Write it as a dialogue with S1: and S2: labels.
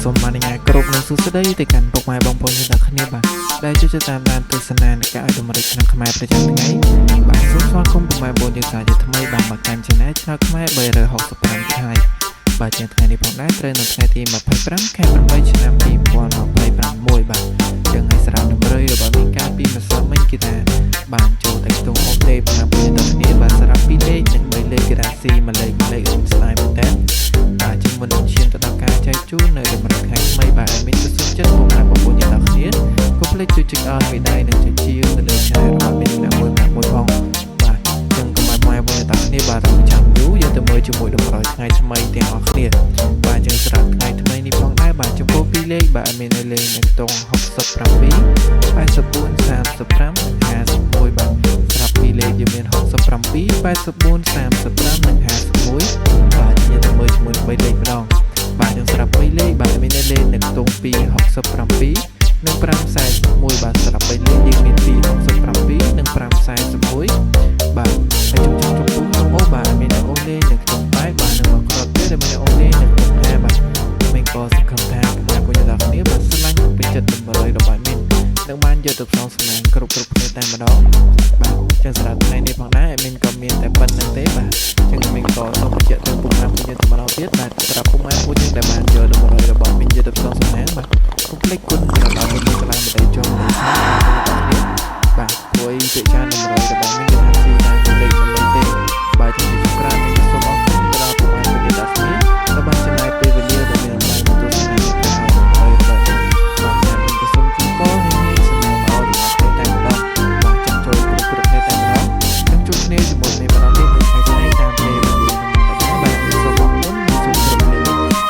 S1: សូមអនុញ្ញាតគ្រប់នឹងសួស្តីទៅកាន់ពុកម៉ែបងប្អូនយើងទាំងគ្នាបាទដែលជួយតាមដានទស្សនានៃការឲ្យតម្រិចក្នុងខ្មែរប្រចាំថ្ងៃបាទសូមស្វាគមន៍ពុកម៉ែបងប្អូនយើងសាជាថ្មីបាទមកកាន់ Channel ឆ្នោតខ្មែរ365ថ្ងៃបាទជាថ្ងៃនេះផងដែរត្រូវនៅថ្ងៃទី25ខែ8ឆ្នាំ2026បាទចឹងឲ្យស្រាប់តម្រុយរបស់មានការពីម្សិលមិញគេថាបានចូលទៅក្នុងអូខេតាមពុកយើងទាំងគ្នាបាទសម្រាប់2លេខនិង3លេខគេថាស៊ីមួយលេខស្ដាយមែនតើបាទជាងមុននឹងឈានទៅដល់ការចែកជូននៅតម្រុយថ្ងៃថ្មីបាទមានទៅសុខចិត្តពុកម៉ែបងប្អូនយើងទាំងគ្នាកុំភ្លេចជួយឲ្យមេដៃនិងចែកជាទៅលើ Channel របស់មានអ្នកមួយផងបាទចឹងកុំឲ្យម៉ែបងប្អូនទាំងគ្នាបាទរងចាំយូរយើងទៅមើលជាមួយតម្រុយថ្ងៃថ្មីទាំងអស់គ្នាបាទចឹងសម្រាប់ថ្ងៃថ្មីនេះផងដែរបាទចំពោះ2លេខបាទមាននៅលេខនៅក្នុង67 84 35 51បាទសម្រាប់2លេខយើងមាន67 84 35និង51បាទយើងទៅមើលជាមួយ3លេខម្ដងបាទយើងសម្រាប់3លេខបាទមាននៅលេខនៅក្នុង267និង541បាទសម្រាប់3លេខយើងមាន267និង541បាទហើយចំពោះអូបាទមានអូលេនៅក្នុង8បាទនិងមកក្រោយទៀតមានអូលេនៅក្នុង5បាទមានក៏សង្ឃឹមថាបងប្អូនទាំងគ្នាបាទស្រឡាញ់ពេញចិត្តតម្រូវរបស់មាននឹងបានយកទៅផ្សងសំណាងគ្រប់គ្នាតែម្ដងបាទចឹងសម្រាប់ថ្ងៃនេះផងដែរមានក៏មានតែប៉ុណ្្នឹងទេបាទចឹងមានក៏សូមបញ្ជាក់ទៅពុកម៉ែពួកយើងតែម្ដងទៀតបាទសម្រាប់ពុកម៉ែពួកយើងដែលបានយកតម្រូវរបស់មានយកទៅផ្សងសំណាងបាទកុំភ្លេចគុណ